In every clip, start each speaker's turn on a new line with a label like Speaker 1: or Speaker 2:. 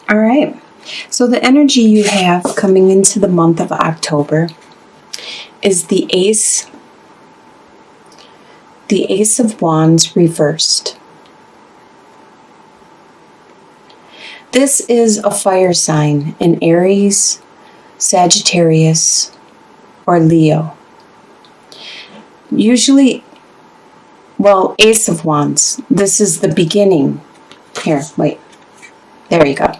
Speaker 1: All right. So the energy you have coming into the month of October is the Ace of Wands reversed. This is a fire sign in Aries, Sagittarius, or Leo. Usually, Ace of Wands. This is the beginning. Here, wait. There you go.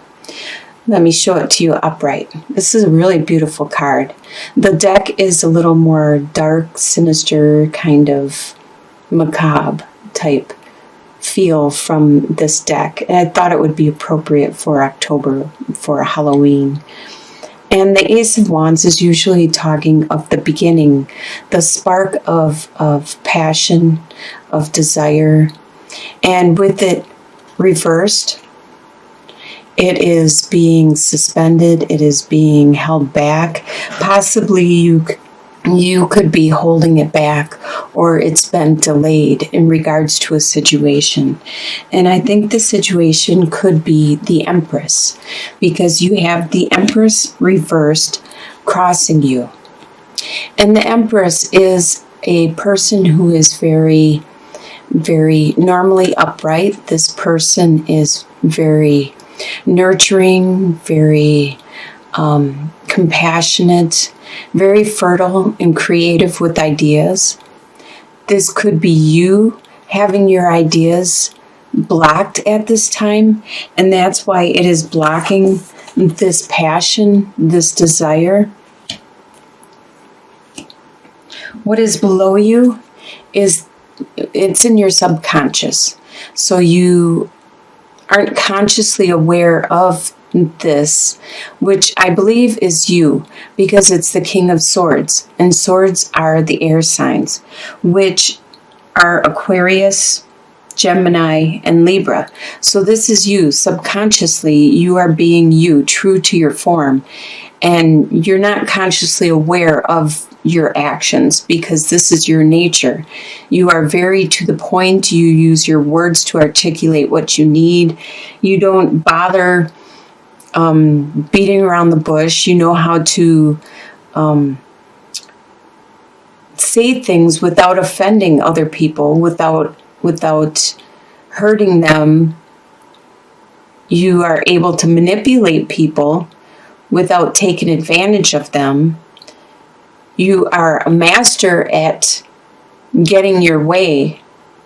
Speaker 1: Let me show it to you upright. This is a really beautiful card. The deck is a little more dark, sinister, kind of macabre type feel from this deck. And I thought it would be appropriate for October, for Halloween. And the Ace of Wands is usually talking of the beginning, the spark of passion, of desire. And with it reversed, it is being suspended. It is being held back. Possibly you could be holding it back, or it's been delayed in regards to a situation. And I think the situation could be the Empress, because you have the Empress reversed crossing you. And the Empress is a person who is very, very normally upright. This person is very nurturing, very compassionate, very fertile and creative with ideas. This could be you having your ideas blocked at this time, and that's why it is blocking this passion, this desire. What is below you it's in your subconscious. So you aren't consciously aware of this, which I believe is you, because it's the King of Swords, and swords are the air signs, which are Aquarius, Gemini, and Libra. So this is you. Subconsciously, you are being you, true to your form, and you're not consciously aware of your actions, because this is your nature. You are very to the point. You use your words to articulate what you need. You don't bother beating around the bush. You know how to say things without offending other people, without hurting them. You are able to manipulate people without taking advantage of them. You are a master at getting your way,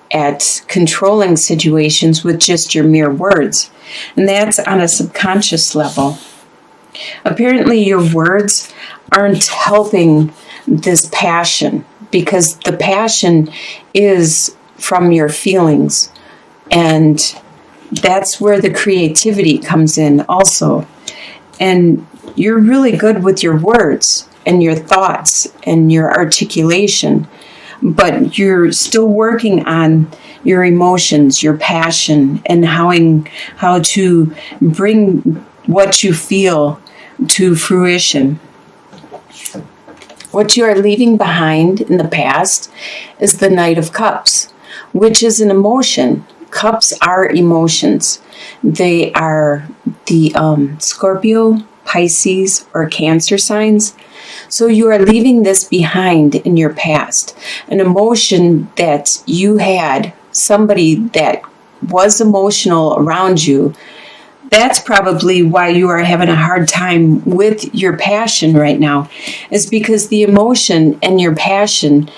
Speaker 1: at controlling situations with just your mere words. And that's on a subconscious level. Apparently your words aren't helping this passion, because the passion is from your feelings. And that's where the creativity comes in also. And you're really good with your words and your thoughts and your articulation, but you're still working on your emotions, your passion, and how to bring what you feel to fruition. What you are leaving behind in the past is the Knight of Cups, which is an emotion. Cups are emotions. They are the Scorpio, Pisces, or Cancer signs. So you are leaving this behind in your past, an emotion that you had, somebody that was emotional around you. That's probably why you are having a hard time with your passion right now, is because the emotion and your passion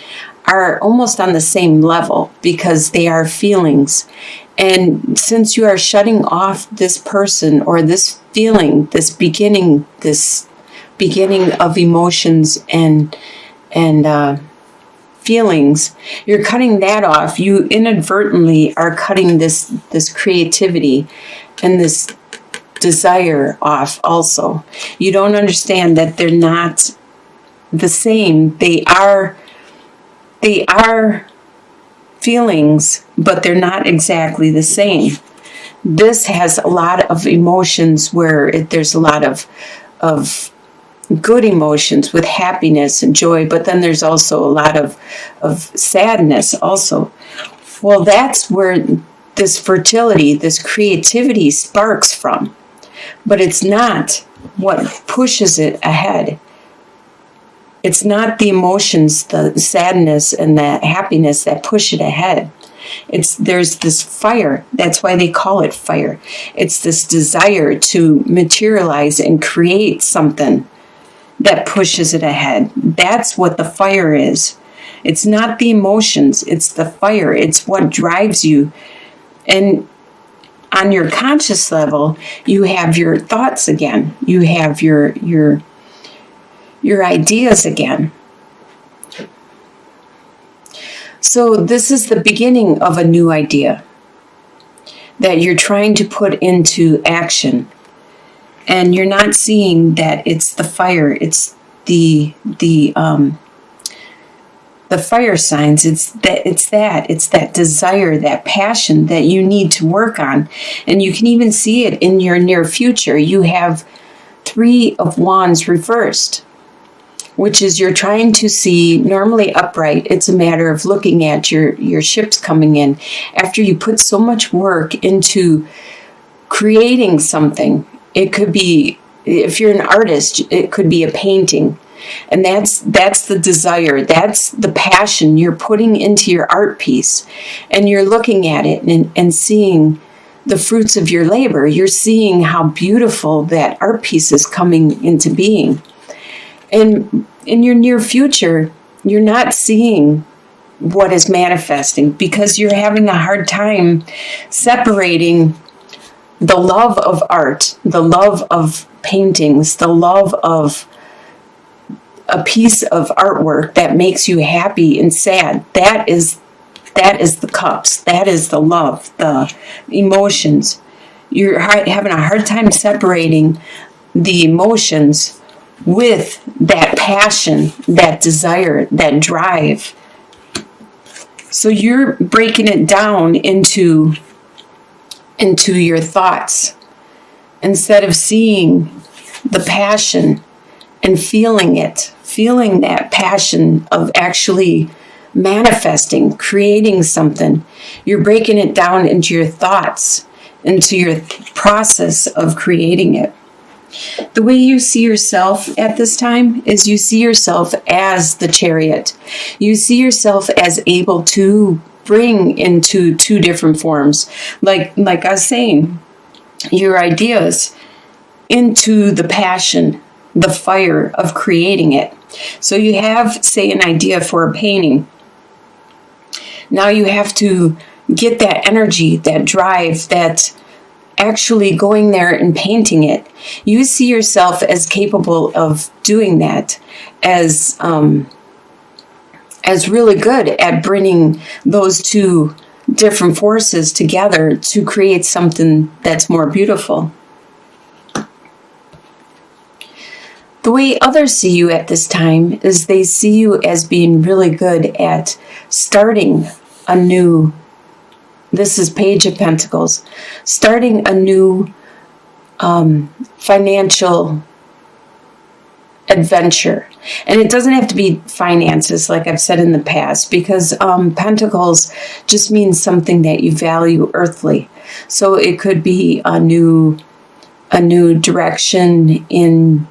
Speaker 1: are almost on the same level, because they are feelings. And since you are shutting off this person or this feeling, this beginning of emotions and feelings, you're cutting that off. You inadvertently are cutting this creativity and this desire off also. You don't understand that they're not the same. They are feelings, but they're not exactly the same. This has a lot of emotions where there's a lot of good emotions with happiness and joy, but then there's also a lot of sadness also. Well, that's where this fertility, this creativity sparks from. but it's not what pushes it ahead. It's not the emotions, the sadness and the happiness that push it ahead. There's this fire. That's why they call it fire. It's this desire to materialize and create something that pushes it ahead. That's what the fire is. It's not the emotions, it's the fire. It's what drives you. And on your conscious level, you have your thoughts again. You have your ideas again. So this is the beginning of a new idea that you're trying to put into action. And you're not seeing that it's the fire, it's the fire signs. It's that desire, that passion that you need to work on. And you can even see it in your near future. You have 3 of Wands reversed, which is you're trying to see normally upright. It's a matter of looking at your ships coming in. After you put so much work into creating something, it could be, if you're an artist, it could be a painting. And that's the desire, that's the passion you're putting into your art piece. And you're looking at it and seeing the fruits of your labor. You're seeing how beautiful that art piece is coming into being. And in your near future, you're not seeing what is manifesting because you're having a hard time separating the love of art, the love of paintings, the love of a piece of artwork that makes you happy and sad. That is the cups. That is the love, the emotions. You're having a hard time separating the emotions with that passion, that desire, that drive. So you're breaking it down into your thoughts instead of seeing the passion and feeling it, feeling that passion of actually manifesting, creating something. You're breaking it down into your thoughts, into your process of creating it. The way you see yourself at this time is you see yourself as the Chariot. You see yourself as able to bring into 2 different forms. Like I was saying, your ideas into the passion, the fire of creating it. So you have, say, an idea for a painting. Now you have to get that energy, that drive, that actually going there and painting it. You see yourself as capable of doing that, as really good at bringing those 2 different forces together to create something that's more beautiful. The way others see you at this time is they see you as being really good at starting a new, this is Page of Pentacles, starting a new financial adventure. And it doesn't have to be finances, like I've said in the past, because Pentacles just means something that you value earthly. So it could be a new direction in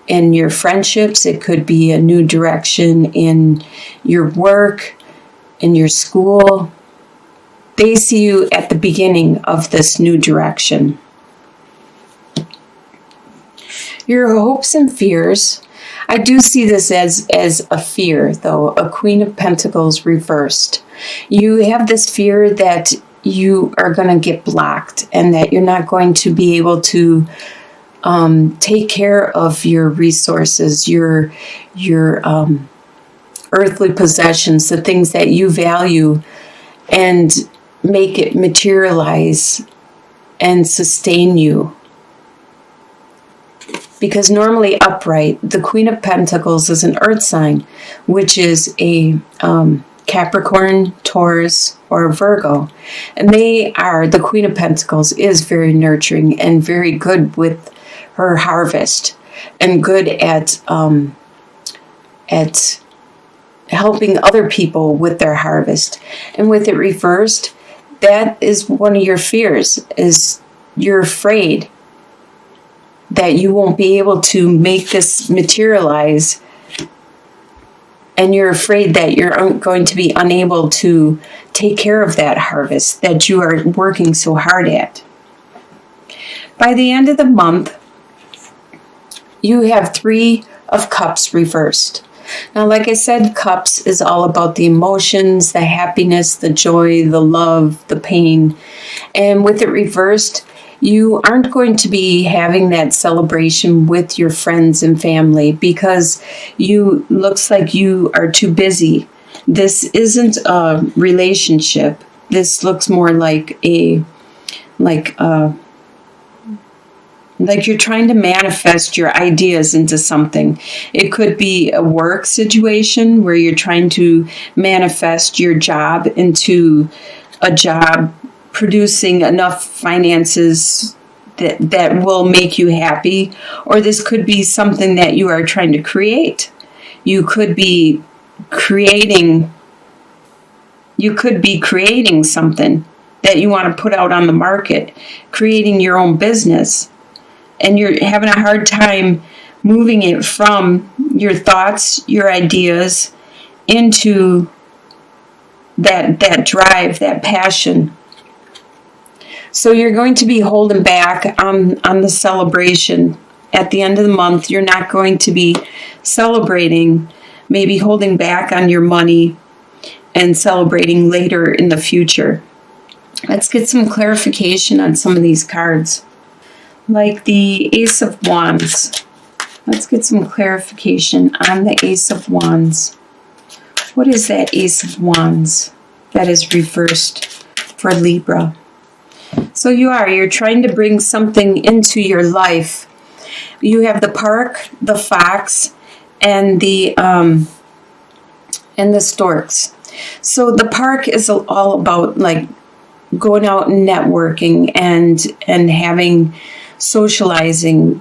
Speaker 1: your friendships. It could be a new direction in your work, in your school. They see you at the beginning of this new direction. Your hopes and fears. I do see this as a fear, though, a Queen of Pentacles reversed. You have this fear that you are going to get blocked and that you're not going to be able to take care of your resources, your earthly possessions, the things that you value, and make it materialize and sustain you. Because normally upright, the Queen of Pentacles is an earth sign, which is a Capricorn, Taurus, or Virgo. And the Queen of Pentacles is very nurturing and very good with her harvest and good at helping other people with their harvest. And with it reversed, that is one of your fears, is you're afraid that you won't be able to make this materialize, and you're afraid that you're going to be unable to take care of that harvest that you are working so hard at. By the end of the month, you have 3 of Cups reversed. Now, like I said, Cups is all about the emotions, the happiness, the joy, the love, the pain. And with it reversed, you aren't going to be having that celebration with your friends and family because looks like you are too busy. This isn't a relationship. This looks more like you're trying to manifest your ideas into something. It could be a work situation where you're trying to manifest your job into a job producing enough finances that will make you happy. Or this could be something that you are trying to create. You could be creating something that you want to put out on the market, creating your own business. And you're having a hard time moving it from your thoughts, your ideas, into that drive, that passion. So you're going to be holding back on the celebration. At the end of the month, you're not going to be celebrating, maybe holding back on your money and celebrating later in the future. Let's get some clarification on some of these cards. Like the Ace of Wands. Let's get some clarification on the Ace of Wands. What is that Ace of Wands that is reversed for Libra? So you're trying to bring something into your life. You have the park, the fox, and the storks. So the park is all about like going out and networking and having socializing,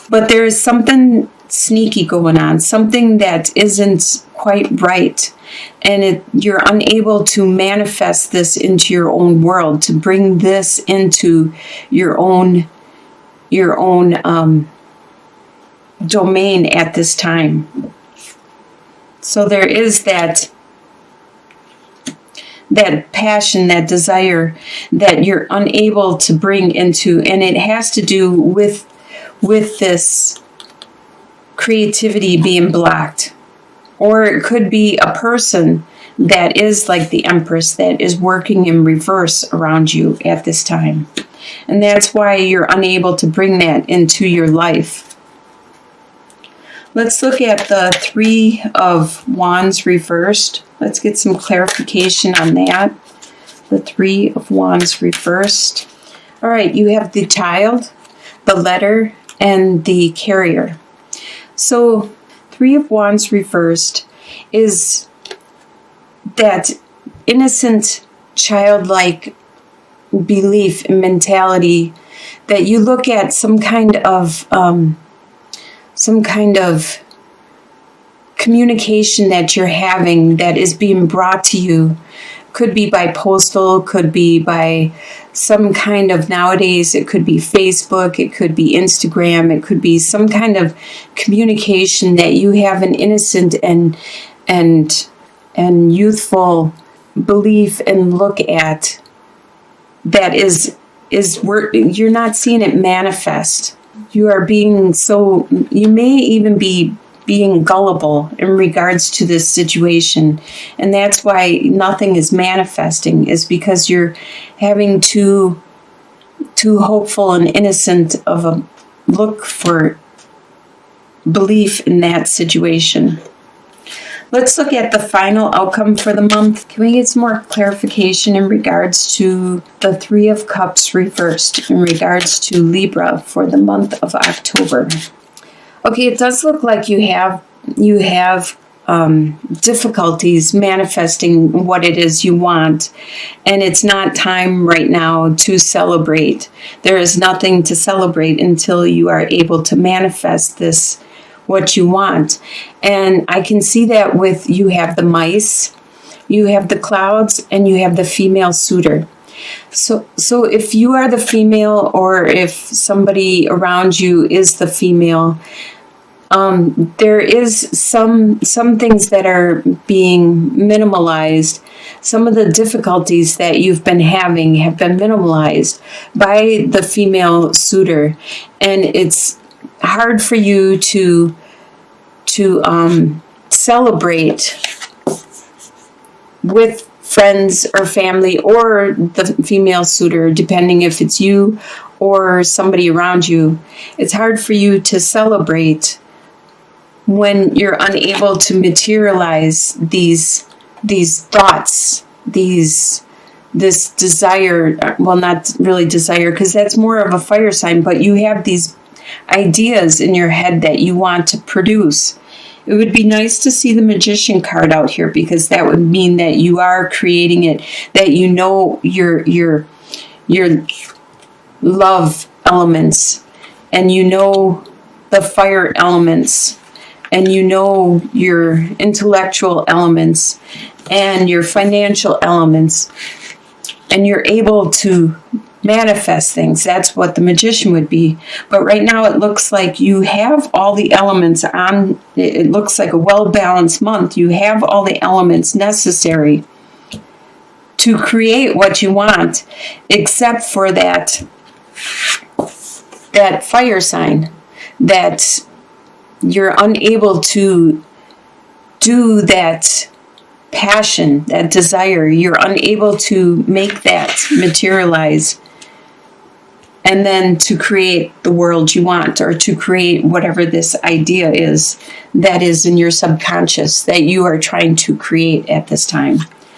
Speaker 1: but there is something sneaky going on, something that isn't quite right, and you're unable to manifest this into your own world, to bring this into your own domain at this time. So there is that passion, that desire that you're unable to bring into, and it has to do with this creativity being blocked. Or it could be a person that is like the Empress that is working in reverse around you at this time. And that's why you're unable to bring that into your life. Let's look at the 3 of Wands reversed. Let's get some clarification on that. The 3 of Wands reversed. All right, you have the Child, the Letter, and the Carrier. So 3 of Wands reversed is that innocent, childlike belief and mentality that you look at some kind of communication that you're having that is being brought to you. Could be by postal, could be by some kind of, nowadays it could be Facebook, it could be Instagram, it could be some kind of communication that you have an innocent and youthful belief and look at that is you're not seeing it manifest. You are being you may even be being gullible in regards to this situation. And that's why nothing is manifesting, is because you're having too hopeful and innocent of a look for belief in that situation. Let's look at the final outcome for the month. Can we get some more clarification in regards to the 3 of Cups reversed in regards to Libra for the month of October? Okay, it does look like you have difficulties manifesting what it is you want, and it's not time right now to celebrate. There is nothing to celebrate until you are able to manifest this, what you want. And I can see that with, you have the mice, you have the clouds, and you have the female suitor. So if you are the female, or if somebody around you is the female, there is some things that are being minimalized. Some of the difficulties that you've been having have been minimalized by the female suitor, and it's hard for you to celebrate with friends or family, or the female suitor, depending if it's you or somebody around you. It's hard for you to celebrate when you're unable to materialize these thoughts, this desire. Well, not really desire, because that's more of a fire sign, but you have these ideas in your head that you want to produce. It would be nice to see the Magician card out here, because that would mean that you are creating it, that you know your love elements, and you know the fire elements, and you know your intellectual elements and your financial elements, and you're able to manifest things. That's what the Magician would be. But right now it looks like you have all the elements on. It looks like a well-balanced month. You have all the elements necessary to create what you want, except for that fire sign, that you're unable to do that passion, that desire. You're unable to make that materialize, and then to create the world you want, or to create whatever this idea is that is in your subconscious that you are trying to create at this time.